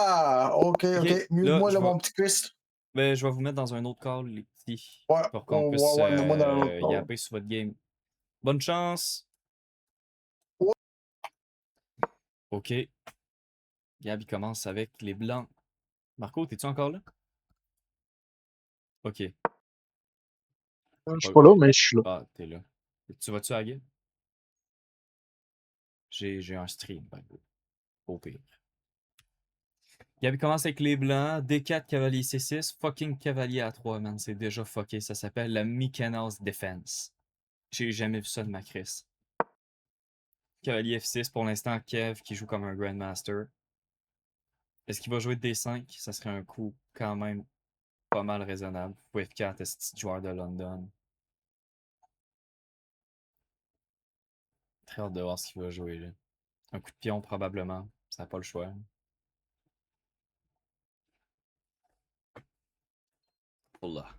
Ah, OK, OK, OK. là, Mute-moi, là, mon petit Chris. je vais vous mettre dans un autre call, les petits, Ouais, pour qu'on ouais, puisse ouais, mets-moi dans un autre call. yapper sur votre game. Bonne chance! Ouais. OK. Gab, il commence avec les blancs. Marco, t'es-tu encore là? OK. Je suis Oh, pas là, mais je suis là. ah, t'es là. Tu vas-tu à la game? J'ai un stream, by the way. Au pire. Gab, il commence avec les blancs. D4, cavalier C6. Fucking cavalier A3, man. C'est déjà fucké. Ça s'appelle la Mykonos Defense. J'ai jamais vu ça de ma crise. Cavalier F6, pour l'instant, Kev qui joue comme un Grandmaster. Est-ce qu'il va jouer D5? Ça serait un coup quand même pas mal raisonnable. Pour F4, est joueur de London. Très hâte de voir ce qu'il va jouer là. Un coup de pion probablement. Ça n'a pas le choix. Oula.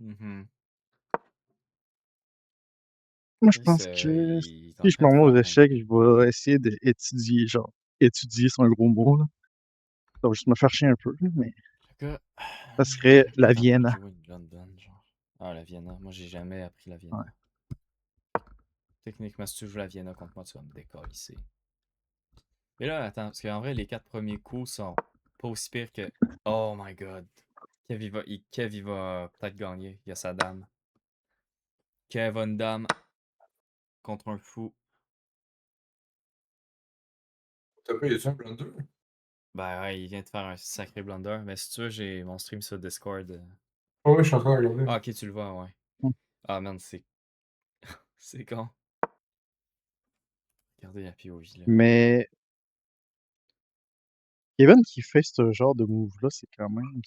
Mhm. Moi, je Chris, pense que il est en si je train me de remets aux faire un. échecs, je vais essayer d'étudier, genre, étudier, c'est un gros mot, là. Ça va juste me faire chier un peu, là, mais Le gars, ça il serait est la peut-être en train de Vienna. jouer une London, genre. Ah, la Vienna. Moi, j'ai jamais appris la Ouais. Vienna. Techniquement, si tu joues la Vienna contre moi, tu vas me décalisser. Mais là, attends, parce qu'en vrai, les 4 premiers coups sont pas aussi pires que. Oh my god. Kev, il va peut-être gagner. Il y a sa dame. Kev a une dame contre un fou. T'as pas, y a-tu un blunder? Ben ouais, il vient de faire un sacré blunder. Mais si tu veux, j'ai mon stream sur Discord. Oh, oui, je suis en train de regarder. Ah, ok, tu le vois, ouais. Mm. Ah, man, c'est con. Regardez la POV, là. Mais Kevin qui fait ce genre de move-là, c'est quand même.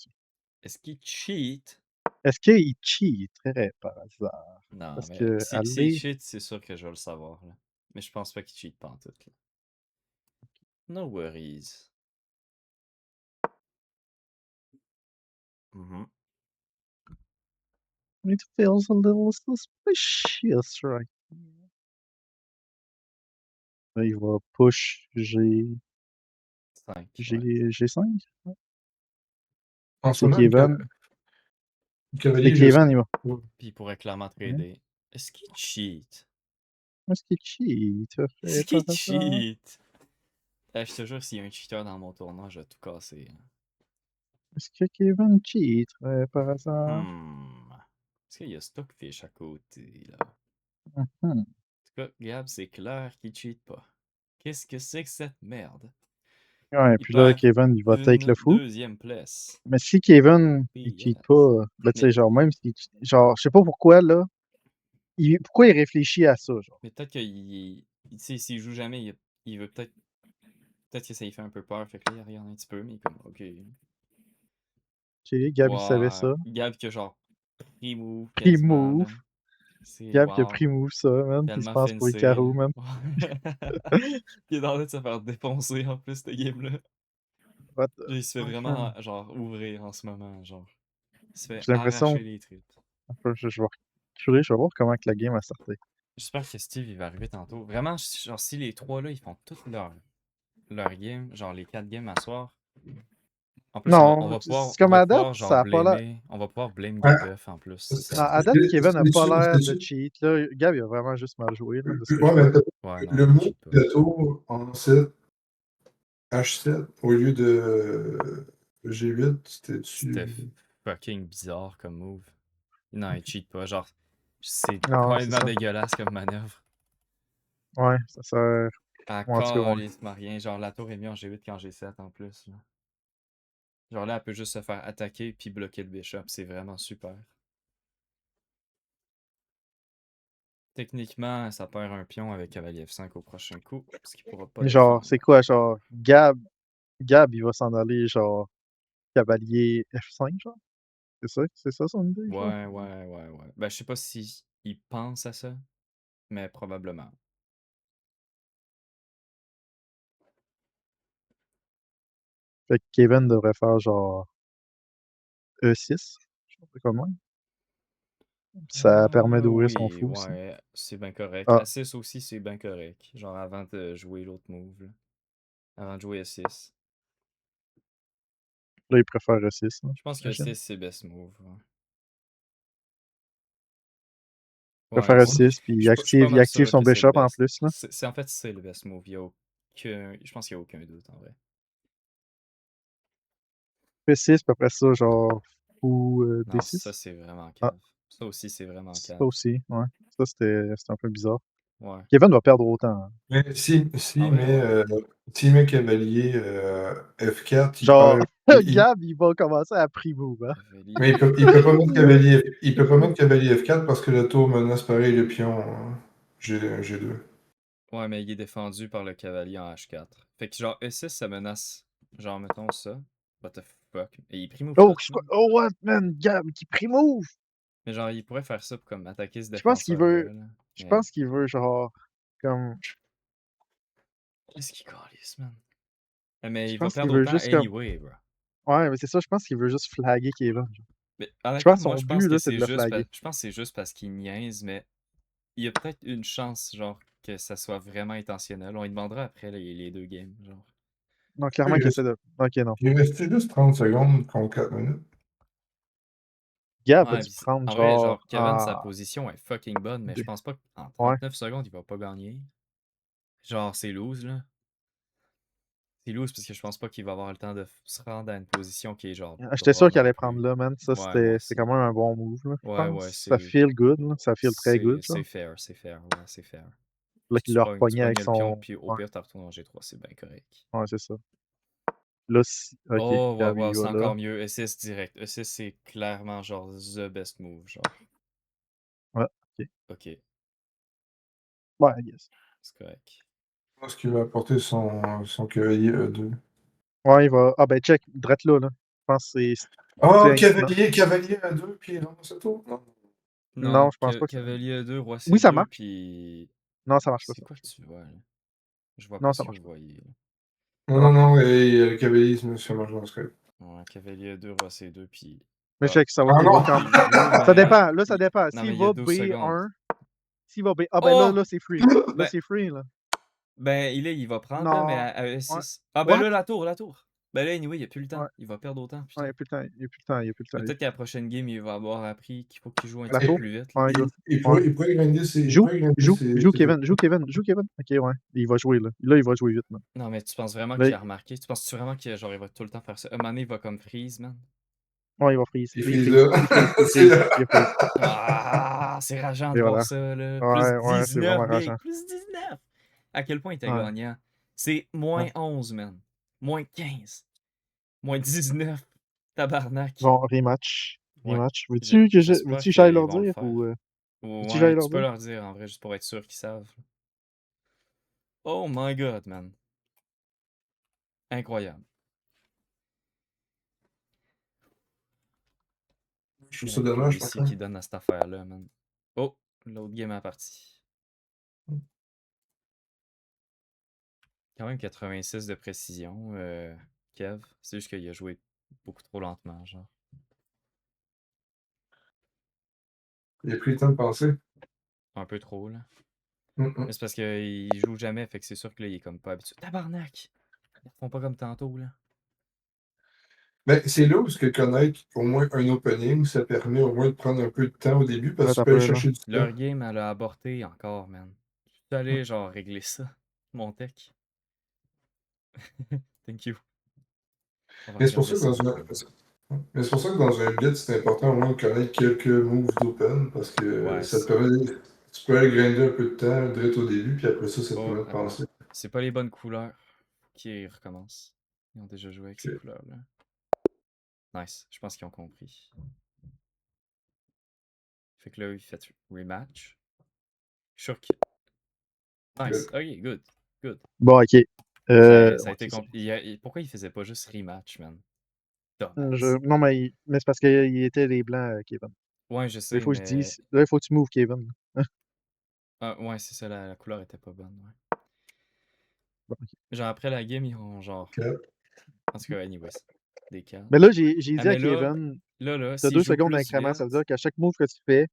Est-ce qu'il cheat? Est-ce qu'il cheaterait par hasard? Non, Parce mais que s'il aller. cheat, c'est sûr que je vais le savoir, là. Mais je pense pas qu'il cheat pas en tout, là. No worries. Mhm. It feels a little suspicious, right? Là, il va push 5, G, ouais. G5. En ce C'est moment, le Kevin. C'est cavalier, je sais. Kevin, il va. Ouais. Puis il pourrait clairement Hein? trader. Est-ce qu'il cheat? Est-ce qu'il cheaterait Est-ce par qu'il hasard? cheat? Je te jure, s'il y a un cheater dans mon tournoi, je vais tout casser. Est-ce que Kevin cheaterait par hasard? Est-ce qu'il y a Stockfish à côté, là? Mhm. En tout cas, Gab, c'est clair qu'il cheat pas. Qu'est-ce que c'est que cette merde? Ouais, Il puis là, perd Kevin, il va take une le fou. deuxième place. Mais si Kevin, il cheat Yes. pas, ben, tu sais, Mais, genre, même si. Genre, je sais pas pourquoi, là. Pourquoi il réfléchit à ça, genre? mais peut-être qu'il. Tu sais, s'il joue jamais, il veut peut-être. Peut-être que ça lui fait un peu peur. Fait que là, il regarde un petit peu, mais il est comme, ok. Tu sais, Gab, il savait Ouais. ça. Gab qui a genre pris move quasiment, Pre-move. là. C'est Gab qui a wow. pre-move ça, man. Puis il se Tellement passe pour les fancy, carreaux, là. man. Il est en train de se faire défoncer en plus, cette game-là. What the Il se fait fuck, vraiment, man? genre, ouvrir en ce moment, genre. Il se fait J'ai l'impression. arracher les tripes. Enfin, je vais reculer, je vais voir comment que la game a sorti. J'espère que Steve, il va arriver tantôt. Vraiment, genre, si les trois, là, ils font toutes leur game, genre les 4 games à soir. En plus, Non, c'est on comme va à date, pouvoir, genre, ça a pas l'air. on va pouvoir blame Ouais. GameBuff en plus, si ça Non, à arrive. date, Kevin n'a pas l'air de C'est-tu- cheat. Là, Gab, il a vraiment juste mal joué, là, de ce que Ouais, je mais vois. Ouais, non, le il mot cheat pas. de tour en 7, H7 au lieu de G8, C'était c'était-tu. fucking bizarre comme move. Non, il cheat pas. Genre, c'est Non, c'est complètement ça. dégueulasse comme manœuvre. Ouais, ça sert. À Bon, en tout cas, ouais. calisse rien. Genre, la tour est mieux en G8 qu'en G7 en plus, là. Genre là, elle peut juste se faire attaquer puis bloquer le bishop. C'est vraiment super. Techniquement, ça perd un pion avec cavalier F5 au prochain coup, parce qu'il pourra pas Genre, défendre. c'est quoi, genre, Gab, il va s'en aller, genre, cavalier F5, genre? C'est ça son idée, genre? Ouais. Ben, je sais pas si il pense à ça, mais probablement. Fait que Kevin devrait faire genre E6, je sais pas comment. Ça permet d'ouvrir son Oui, fou aussi. ouais, c'est bien correct. Ah, A6 aussi, c'est bien correct. Genre avant de jouer l'autre move, là. Avant de jouer A6. là, il préfère E6, là, Je pense que j'imagine. A6, c'est best move. Ouais, Il préfère ouais, E6, puis je suis pas il mal active sûr son que c'est le bishop en best. plus, là. En fait, c'est le best move. Je pense qu'il n'y a aucun doute en vrai. E6, puis après ça, genre fou Non, ça, D6. c'est vraiment Ah, cave. Ça aussi, c'est vraiment ça cave. aussi, ouais. Ça, c'était un peu bizarre. Ouais. Kevin va perdre autant, hein. Mais En vrai, ouais. s'il met cavalier F4, il Genre, perd. Gab, il va commencer à pre-move, hein. Cavalier Mais il peut pas mettre cavalier, il peut pas mettre cavalier F4 parce que la tour menace pareil le pion G2. Ouais, mais il est défendu par le cavalier en H4. Fait que genre E6, ça menace. Genre, mettons ça. What the fuck. Et il primove Oh, tout, man. oh, what, man, Gab, qui pre-move! Mais genre, il pourrait faire ça pour comme attaquer ce Je pense qu'il défenseur-là. veut, Là. je Mais pense qu'il veut, genre, comme, qu'est-ce qu'il calisse, man? Mais je il va pense qu'il perdre veut autant juste comme, anyway, bro. ouais, mais c'est ça, je pense qu'il veut juste flaguer Kevin, genre. Mais Je honnêtement, pense que moi, son je pense but, que là, c'est de c'est le juste, flaguer. je pense que c'est juste parce qu'il niaise, mais il y a peut-être une chance, genre, que ça soit vraiment intentionnel. On lui demandera après les deux games, genre. Non, clairement qu'il essaie de. Ok, non. Il restait juste 30 secondes contre 4 minutes. Gab a Ouais, dû pis prendre, en vrai, genre, genre, Kevin, sa position est fucking bonne, mais je pense pas qu'en ouais. 39 secondes, il va pas gagner. Genre, c'est loose, là. C'est loose parce que je pense pas qu'il va avoir le temps de se rendre à une position qui est genre J'étais sûr draw qu'il non allait prendre plus. là, man. Ça, Ouais, moi c'était aussi. quand même un bon move, là, je Ouais, ouais, pense. Ça c'est. feel good, là. Ça feel très good, C'est genre. fair, c'est fair. Ouais, c'est fair. Là, Puis qu'il l'a tu repogné pognes avec le pion, son. puis au Ouais, pire, tu retournes en G3, c'est bien correct. ouais, c'est ça. Là, si. Ok, Oh, Gab, wow, il c'est va là. encore mieux. E6 direct. E6, c'est clairement genre the best move, genre. Ouais, ok. Ok, Ouais, I guess. c'est correct. Je pense qu'il va apporter son cavalier E2. Ouais, il va. Ah, ben, check, drette là, là. Je pense que Oh, c'est. Non, cavalier E2, puis il lance ce tour? Non. non, Non, je pense pas que ça. cavalier 2, roi Oui, ça C2, marche. puis. Non, ça marche pas, C'est ça quoi marche que pas. tu vois, là? Je vois pas Non, ça ce que marche vous pas. voyez, là. Ça Non, non, marche pas. non, et le cavalier se marche dans le script. Ouais, cavalier 2, roi C2, puis. Mais Ah, check, ça va, Ah il va non! quand il joue, Ça mais. dépend, là, ça dépend. Non, mais S'il il y a va 12 secondes. B1, s'il va B. Ah, ben là, Oh! là, c'est free. Là, Ben, c'est free, là. il va prendre, là, mais Non. à Ouais. E6. Ah, ben What? là, la tour. Ben là, anyway, il a plus le temps. Ouais. Il va perdre autant, Ouais, il putain. n'y a plus le temps. Il n'y a plus le temps. Il n'y a plus le temps. Peut-être qu'à la prochaine game, il va avoir appris qu'il faut qu'il joue un La petit peu tour? plus vite, là. Ouais, gars. Ouais. Il pourrait grinder Joue, joue, joue ses Kevin, joue Kevin, joue Kevin. Ok, ouais. Il va jouer, là. Là, il va jouer vite, man. Non, mais tu penses vraiment Là, qu'il a remarqué? Tu penses vraiment qu'il genre, il va tout le temps faire ça? Un moment donné, il va comme freeze, man. ouais, il va freeze. il Il freeze freeze. là. Il freeze. Il C'est freeze. là. Il freeze. Ah, c'est rageant de Et voir voilà. ça, là. Plus Ouais, ouais, c'est 19, vraiment big. rageant. Plus 19. À quel point il était Ouais, gagnant? C'est ouais. moins 11, man. Moins 15. Moins 19. Tabarnak. Bon, rematch. Ouais. Rematch. J'espère Veux-tu que j'aille qu'ils leur vont le dire faire. ou. Veux-tu que j'aille Ouais, leur tu peux dire? leur dire en vrai, juste pour être sûr qu'ils savent. Oh my god, man. Incroyable. Je Il trouve y a ça un dommage, par policier qui contre. donne à cette affaire-là, man. Oh, l'autre game est parti. Quand même 86 de précision, Kev. C'est juste qu'il a joué beaucoup trop lentement, genre. Il a pris le temps de penser. Un peu trop, là. Mm. Mais c'est parce qu'il joue jamais, fait que c'est sûr que là, il est comme pas habitué. Tabarnak! Ils font pas comme tantôt, là. Ben, c'est là où ce que connaître au moins un opening, ça permet au moins de prendre un peu de temps au début parce Ouais, que tu t'as peux aller peu, là. chercher du temps. Leur game, elle a avorté encore, man. Je suis allé, genre, régler ça. Mon tech. Thank you. On va Mais c'est pour ça regarder que ça dans tantôt. mais c'est pour ça que dans un blitz, c'est important au moins de connaître quelques moves d'open parce que Ouais, ça te permet. Tu peux aller grinder un peu de temps direct au début, puis après ça te oh, permet de penser. c'est pas les bonnes couleurs. Qui recommencent. Ils ont déjà joué avec ces Ok. couleurs-là. Nice. Je pense qu'ils ont compris. Fait que là, il fait rematch. Je suis sûr que. Nice. Good. Ok, good. Good. Bon, ok. Ça a Ouais, été c'est ça. Pourquoi il faisait pas juste rematch, man? Dumbass. Non, mais c'est parce qu'il était les blancs, Kevin. Ouais, je Là, il sais, faut que je mais. dise. Là, il faut que tu moves, Kevin. Ah, ouais, c'est ça, la couleur était pas bonne. Ouais. Bon, ok. Genre, après la game, ils ont genre. Ok. En tout cas, anyways. Des 4. Mais là, j'ai dit Ah, à mais là, Kevin, là, t'as s'il 2 joue secondes plus d'incrément, ça veut vite, dire qu'à chaque move que tu fais,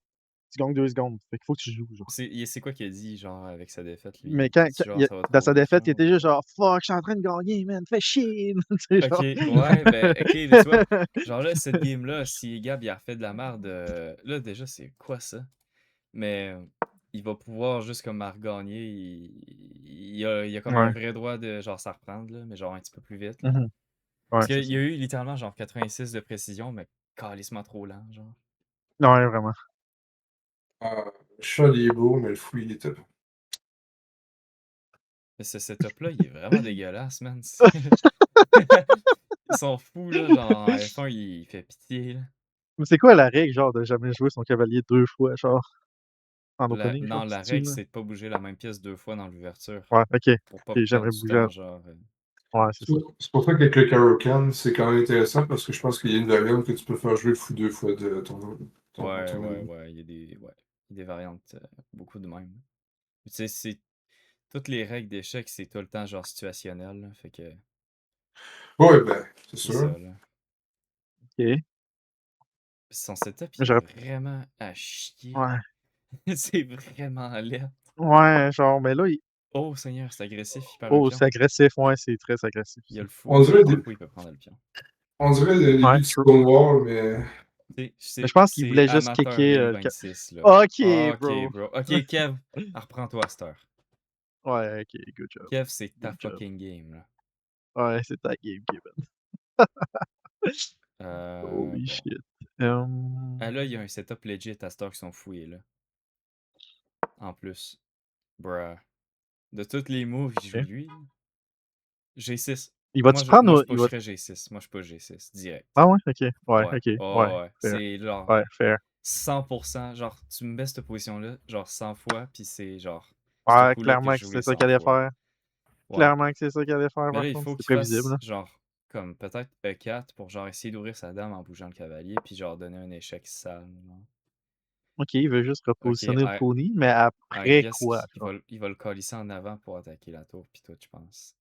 tu gagnes 2 secondes. Fait qu'il faut que tu joues, genre. c'est quoi qu'il a dit, genre, avec sa défaite, lui? Mais Il quand, dit, genre, il ça va dans trop sa vite, défaite, il genre, était ou- juste genre fuck, je suis en train de gagner, man, fais chier. Tu sais, Ok, genre. ouais, ben, ok, là, tu vois, genre là, cette game-là, si Gab, il a refait de la merde, là, déjà, c'est quoi ça? Mais il va pouvoir juste comme à regagner, il a comme un Ouais. vrai droit de, genre, s'en reprendre, là, mais genre un petit peu plus vite, là. Mhm. Ouais, Parce c'est qu'il ça. y a eu littéralement, genre, 86 de précision, mais calissement trop lent, genre. Ouais, vraiment. Ah, le cheval, il est beau, mais le fou, il était pas. Mais ce setup-là, il est vraiment dégueulasse, man. Ils sont fous, là, genre, en F1, il fait pitié, là. Mais c'est quoi la règle, genre, de jamais jouer son cavalier 2 fois, genre, en opening, Non, genre, la c'est-tu, règle, là? c'est de pas bouger la même pièce 2 fois dans l'ouverture. Ouais, ok. Pour pas Ok, perdre j'aimerais du bouger. temps, genre. Ouais, c'est ça. C'est pour ça qu'avec le Karokan, c'est quand même intéressant parce que je pense qu'il y a une variante que tu peux faire jouer le fou 2 fois de Ouais, ton ouais, ouais, il y a des variantes, beaucoup de même. Tu sais, c'est toutes les règles d'échecs, c'est tout le temps genre situationnel, là, fait que Ouais, ben, c'est c'est sûr. ça, là. Ok. Son setup, il J'aurais. est vraiment à chier. Ouais. C'est vraiment laid. Ouais, genre, mais là, Oh Seigneur, c'est agressif, il perd un oh, pion. c'est agressif, ouais, c'est très agressif, Il y a ça. le fou, On dirait, le fou, il peut prendre le pion. le début Ouais, de true. Stonewall, mais. Tu sais, Mais je C'est pense qu'il c'est voulait juste amateur kicker Règle le. 26, là. Ok, Ok, bro. bro. Ok, Kev, reprends-toi à cette heure. Ouais, ok, good job. Kev, c'est ta Good job. fucking game, là. Ouais, c'est ta game, Kevin. Holy Bon. shit. Ah là, il y a un setup legit à cette heure qui sont fouillés, là. En plus. Bruh. De tous les moves, il joue Ok. lui. Là. G6. Il va-tu prendre. Moi, je Il va... pusherais G6. Moi, je push G6, direct. Ah ouais, ok. Ouais, Ouais. ok. Ouais, Oh, ouais. fair. C'est genre Ouais, fair. 100%. Genre, tu me baisses cette position-là, genre 100 fois, puis c'est genre ce Ouais, coup-là que clairement je que jouais c'est ça 100 qu'il allait fois. faire. Ouais. Clairement que c'est ça qu'il allait faire, Mais par là, il contre. faut C'était qu'il prévisible, fasse, là. genre, comme peut-être E4 pour genre essayer d'ouvrir sa dame en bougeant le cavalier, puis genre donner un échec sale. Genre. Ok, il veut juste Ok, repositionner le pony, mais I après guess quoi, genre? il va le calisser en avant pour attaquer la tour, puis toi, tu penses.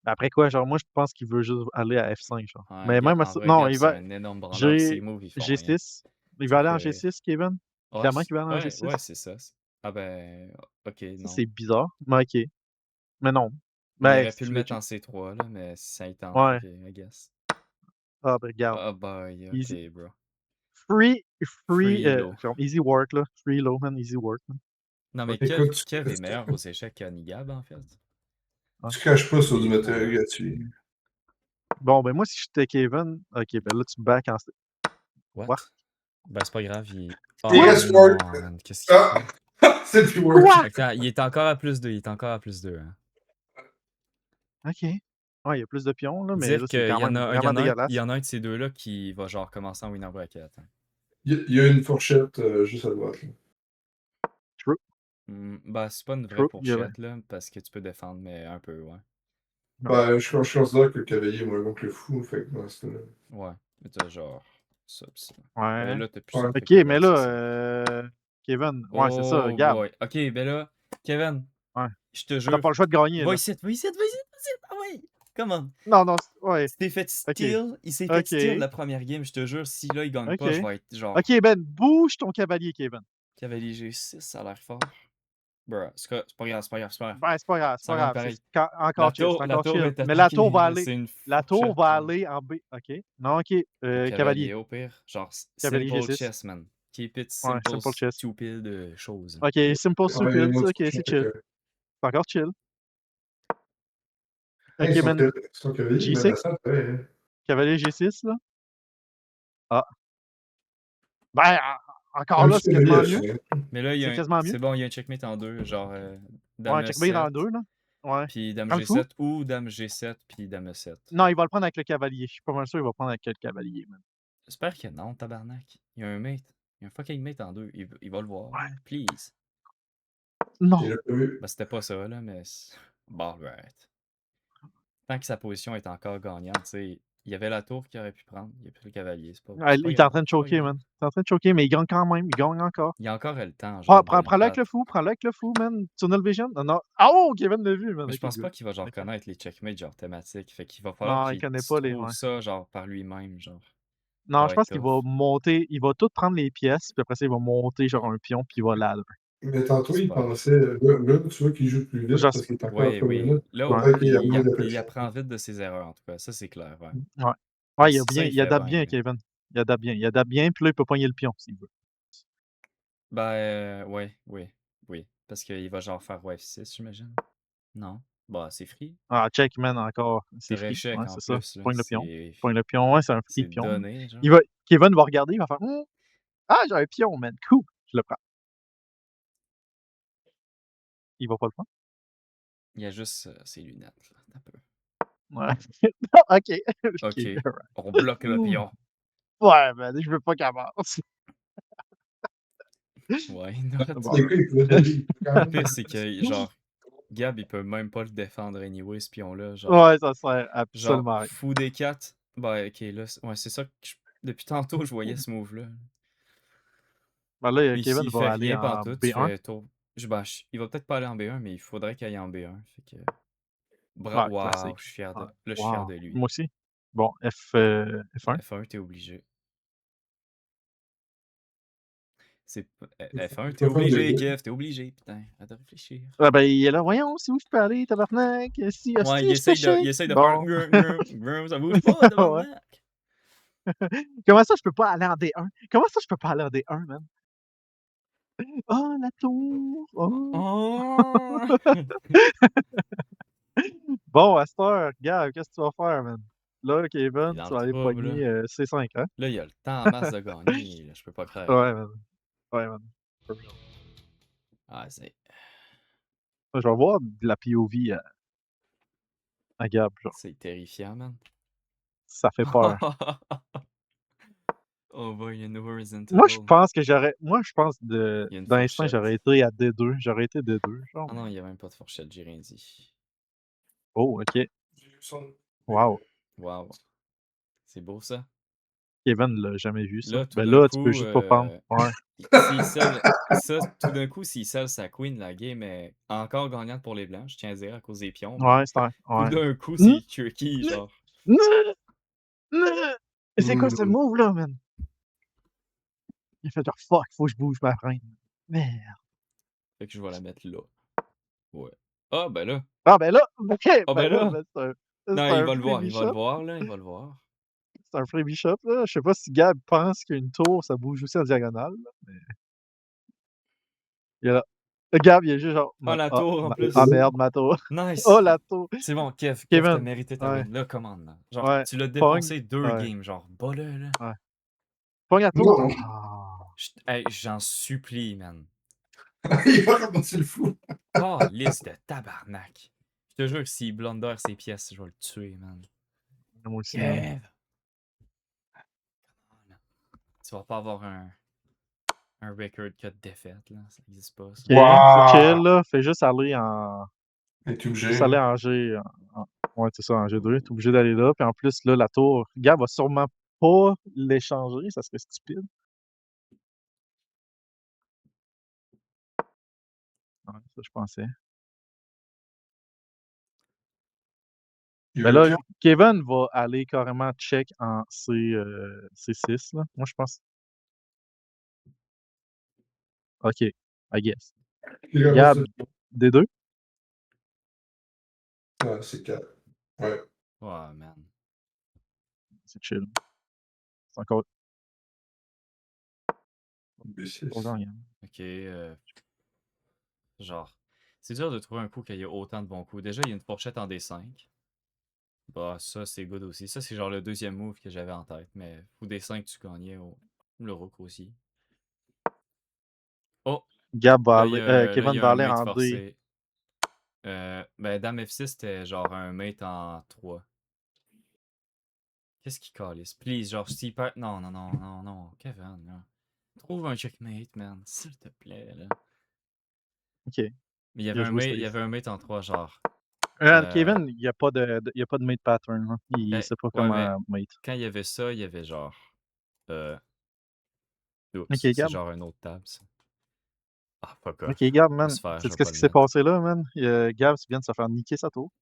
Après quoi, genre, moi, je pense qu'il veut juste aller à F5, genre. Ouais, Mais même à en ça. vrai, Non, Gab, il c'est va. un énorme branleur, ses G... moves, ils font rien. G6. Il Ça va me aller fait en rire. G6, Kevin? Ouais, Clairement qu'il va aller en ouais, G6? ouais, c'est ça. Ah ben, ok, Ça, non. c'est bizarre. Mais ok. Mais non. Il Ben, aurait si pu le tu mettre legit. en C3, là, mais ça il tente, fait Ouais. que, I guess. Ah, ben, regarde. Ah boy, Easy. ok, bro. Free. Free low. Genre, easy work, là. Free low, man. Easy work, man. Non, mais Écoute, Kev est meilleur aux échecs qu'Anigab, en fait. Ouais. tu craches pas sur Il du est trop matériel bon. gratuit. Bon, ben, moi, si j'étais Kevin. Ok, ben là, tu back en. What? Quoi? Ben, c'est pas grave, il. Oh TS non, Work. man, qu'est-ce qu'il fait? C'est du work. Quoi? Attends, il est encore à +2, il est encore à +2, hein. Ok. Ouais, il y a plus de pions, là, mais Dire là, c'est qu'il quand y en même a, vraiment il dégueulasse. y en a un de ces deux-là qui va genre commencer en winner bracket. Hein. Il y a une fourchette juste à droite. Là. True. Ben, c'est pas une vraie True. fourchette, là, parce que tu peux défendre, mais un peu, ouais. Ben, je considère que le cavalier est moins bon que le fou. Fait que dans ce cas-là. Ouais, mais t'as genre ça, pis ça. Ouais. Là, t'as plus Ouais. ça, fait Ok, que mais ouais, c'est ça. là, Kevin. Ouais, c'est ça, Oh Gab. boy. Ok, ben là, Kevin, Ouais. je te T'as jure, pas le choix de gagner, va là. ici, va ici, va ici, va ici, ah ouais, come on. Non, non, ouais. Ok. Il s'est fait Ok. steal la première game, je te jure, si là il gagne Ok. pas, je vais être genre Ok, Ben, bouge ton cavalier, Kevin. cavalier G6, ça a l'air fort. Bruh, c'est pas grave, c'est pas grave, c'est pas grave. Ben, c'est pas grave, c'est Ça pas gagne grave. pareil. Encore chill, c'est La encore tour chill. est Mais la tour attaquée, va là, aller. c'est une La tour va fourchette, là. aller en B. Ok. Non, ok. Au Cavalier. cavalier, au pire. Genre, Cavalier simple G6. chess, man. Keep it Ouais, simple, simple chess. stupid choses. Ok, simple Ouais, il y a stupid. une autre Ok, c'est fourchette. chill. C'est encore chill. Hey, Ok, Ben. son cavalier, il met G6. la salle, ouais. Cavalier G6, là. Ah. Ben, encore Un là, petit c'est cavalier à quasiment mieux. fin. Mais là, C'est quasiment mieux. c'est bon, il y a un checkmate en deux, genre Ouais, dame checkmate E7, en deux, là. Ouais. puis dame Prends le fou. G7, ou dame G7, puis dame E7. Non, il va le prendre avec le cavalier. Je suis pas mal sûr qu'il va prendre avec le cavalier, man. J'espère que non, tabarnak. Il y a un mate. Il y a un fucking mate en deux. Il va le voir, Ouais. là. Please. Non. Il a pas vu. Ben, c'était pas ça, là, mais. Bon, right. Tant que sa position est encore gagnante, tu sais. Il y avait la tour qu'il aurait pu prendre. Il a pris le cavalier. C'est pas, Ah, c'est pas il est en grave. train de c'est pas choquer, grave. man. Il est en train de choquer, mais il gagne quand même. Il gagne encore. Il y a encore le temps, Ah, genre, de prends-le le avec le battre. fou. Prends-le avec le fou, man. Tunnel Vision? Non, non. Ah, oh, Kevin l'a vu, man. Mais je Ok, pense good. pas qu'il va genre Ok. connaître les checkmates genre thématiques. Fait qu'il va falloir Non, il qu'il connaît se pas les. trouve Ouais. ça genre par lui-même, genre. Ça Non, va je être pense qu'il va tough. monter. Il va tout prendre les pièces, puis après ça, il va monter genre un pion, puis il va là. Mais tantôt, il J'espère. pensait. Là, tu vois qu'il joue plus vite J'as- parce qu'il est encore à Oui, 3 oui. minutes. Là, Ouais. Peut-être qu'il y a il, moins de il pression. apprend vite de ses erreurs, en tout cas. Ça, c'est clair, ouais. Ouais. Ouais, Ça, il il fait adapte bien, bien, là. Kevin. Il adapte bien. Il adapte bien, puis là, il peut pogner le pion s'il veut. Ben, ouais, oui. Parce qu'il va genre faire F6, j'imagine. Non? Bah, c'est free. Ah, check, man, encore. C'est T'aurais free. échec Ouais, en c'est ça. plus, là. Pogne le pion. C'est Pogne le pion. Ouais, c'est un free c'est pion. donné, genre. Kevin va regarder, il va faire Ah, j'ai un pion, man. Cool. Je le prends. Il va pas le prendre. Il y a juste ses lunettes, là. Un peu. Ouais. Ok. Ok, alright. on bloque le pion. Ouais, man, je veux pas qu'elle avance. Ouais, il aurait Bon. Les gars, il pouvait donner quand Le même. pire, c'est que, genre, Gab, il peut même pas le défendre anyway, ce pion-là. Genre, Ouais, ça sert absolument rien. fou des 4. Ben, ok, là, ouais, c'est ça que depuis tantôt, je voyais ce move-là. Ben là, Mais Kevin s'il va fait aller rien en pantoute, tu B1. fais tour. Il va peut-être pas aller en B1, mais il faudrait qu'il aille en B1. Fait que. Ouais, Waouh, classique. je suis fier de. Ouais. Là, je suis fier Wow. de lui. Moi aussi. Bon, F1. F1, t'es obligé. C'est Il F1, faut t'es pas faire de obligé, gars. Kev, t'es obligé, putain. À de réfléchir. Ah ben, il est là. Voyons, c'est où je peux aller, tabarnak? Si, Ouais, hostie, je te shake. il essaye de faire Bon. ça bouge pas, Ouais. tabarnak. Comment ça, je peux pas aller en D1? Comment ça, je peux pas aller en D1, man? Oh, la tour! Oh. Oh! Bon, à cette heure, Gab, qu'est-ce que tu vas faire, man? Là, Il est Kevin, dans tu le vas aller trouble, là. pogner C5, hein? Là, il a le temps en masse de gagner, là, je peux pas croire. Ouais, man. Ouais, man. Ah, c'est Je vais voir de la POV à Gab, genre. c'est terrifiant, man. Ça fait peur. On voit une nouveau Resident Moi, je Evil. pense que Il y a une d'instinct, fourchette. j'aurais été à D2. J'aurais été D2, genre. Ah non, il n'y a même pas de fourchette, j'ai rien dit. Oh, ok. J'ai vu son- Wow. Waouh. C'est beau, ça. Kevin l'a jamais vu, ça. Là, tout Ben d'un là, tu peux coup, juste pas prendre. Ouais. tout d'un coup, s'il sell sa queen, la game est encore gagnante pour les blancs. Je tiens à dire à cause des pions. Mais Ouais, c'est un. tout Ouais. d'un coup, Hmm? c'est tricky, genre. C'est quoi ce move-là, man? Il fait genre fuck, faut que je bouge ma reine. Merde. Fait que je vais la mettre là. Ouais. Ah, ben là. Ah ben là, ok, Ah, ben ben là, là. ben, Non, c'est il un va le voir, free il va le bishop. voir, là, il va le voir. C'est un free bishop, là. Je sais pas si Gab pense qu'une tour, ça bouge aussi en diagonale, là, mais. Il est là. Gab, il est juste genre. Ah, la tour, en plus. Ah merde, ma tour. Nice. Oh, la tour. C'est bon, Kev, t'as Kevin. mérité ta Ouais. win. Là, commande, là. Genre, Ouais. tu l'as Pogne. défoncé 2 Ouais. games, genre, bas-le, là. Ouais. Pogne la tour. Non. Ah. Hey, j'en supplie, man. Il va ramasser le fou. Liste de tabarnak. Je te jure que s'il blunder ses pièces, je vais le tuer, man. Moi aussi, man. Kev! Tu vas pas avoir un record cut défaite, là. Ça existe pas, ça. Ok, Wow. chill, là. Fais juste aller en. Mais t'es obligé. Juste aller en G. Ouais, c'est ça, en G2. T'es obligé d'aller là. Puis en plus, là, la tour. Gab va sûrement pas l'échanger. Ça serait stupide. Ouais, ça, je pensais. Il Mais veut là, dire- Kevin va aller carrément check en C6, là. Moi, je pense. Ok, I guess. il va Gab, ramasser- D2. Ah, c'est 4. Ouais. Ouais, man. C'est chill. C'est encore B6. pas gagnant. Ok, genre, c'est dur de trouver un coup qu'il y ait autant de bons coups. Déjà, il y a une fourchette en D5. Bah, ça, c'est good aussi. Ça, c'est genre le deuxième move que j'avais en tête. Mais fou D5, tu gagnais le rook aussi. Oh! Gab va Là, il y aller. a, là, il Kevin y a va un aller mate en D. forcé. Ben, Dame F6, c'était genre un mate en 3. Qu'est-ce qu'il calisse? Please, genre, s'il perd. Non, non, non, non, non. Kevin, là. Trouve un checkmate, man. S'il te plaît, là. Ok. Mais il y Il a joué il y safe. avait un mate en 3, genre. Kevin, il n'y a pas de mate pattern. Hein. Il sait pas ouais, comment mate. Quand il y avait ça, il y avait genre. Oups, Ok, c'est Gab. genre un autre tab, ça. Ah, fuck off. Ok, Gab, man. Laisse faire, je Sais-tu vais qu'est-ce pas qui le s'est mettre. passé là, man? Gab vient de se faire niquer sa tour.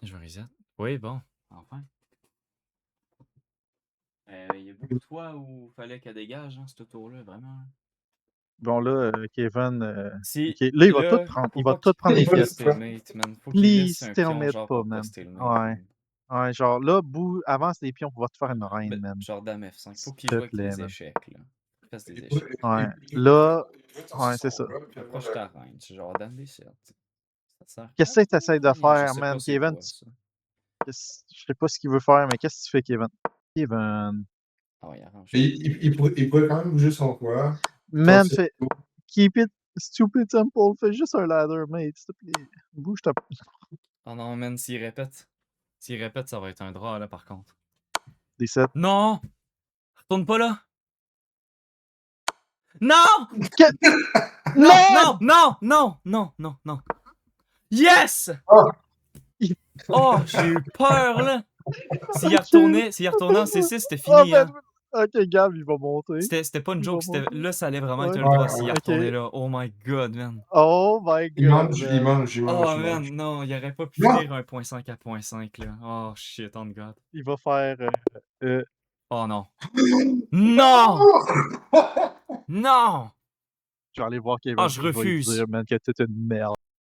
Je vais reset. Oui, bon. Enfin. Il y a beaucoup de fois où fallait qu'elle dégage, hein, ce tour-là, vraiment. Bon, là, Kevin. Si, Ok, là, il va là, tout prendre. faut Il va pas tout qu'il prendre les Il va pièces. tout poste mate, man. Faut qu'il Please, laisse un pion, stalemate genre, pas, pour man. poster le mate. Ouais. Ouais, genre là, avance les pions pour pouvoir te faire une reine, Ben, man. genre dame F5. Faut qu'il S'il joue te avec plaît, les man. échecs, là. Il fasse des Il échecs. Ouais. Là, ouais, c'est ça. Approche ta reine. C'est genre dame D7. Ça te sert Qu'est-ce que tu essaies de rien, je faire, sais man, pas c'est Kevin? quoi, ça. Je sais pas ce qu'il veut faire, mais qu'est-ce que tu fais, Kevin? Kevin. Ah ouais, arrange. Il pourrait quand même bouger son roi. Man, Sortir fais. Keep it stupid simple. Fais juste un ladder, mate, s'il te plaît. Bouge ta. Oh non, man, s'il répète, ça va être un draw, là, par contre. Des 7. Non! Retourne pas là! Non! Non! Man! Non! Non! Non! Non! Non! Non! Yes! Ah! Oh, j'ai eu peur, là! S'il Ok. retournait en C6, c'était Oh, fini, man. hein! Ok, Gab, il va monter. C'était pas une Il joke, va monter. là, ça allait vraiment être Ouais. un draw s'il Ouais, Ok. retournait là. Oh my god, man! Oh my il god, mange, man. il mange, il mange, Oh il mange. man, non, il aurait pas pu Non! finir un point 5 à point 5, là. Oh shit, on god. Il va faire. Oh non. Non! Non! Je vais aller voir Kevin. Ah, je puis je vais lui refuse. dire, man, que t'es une merde.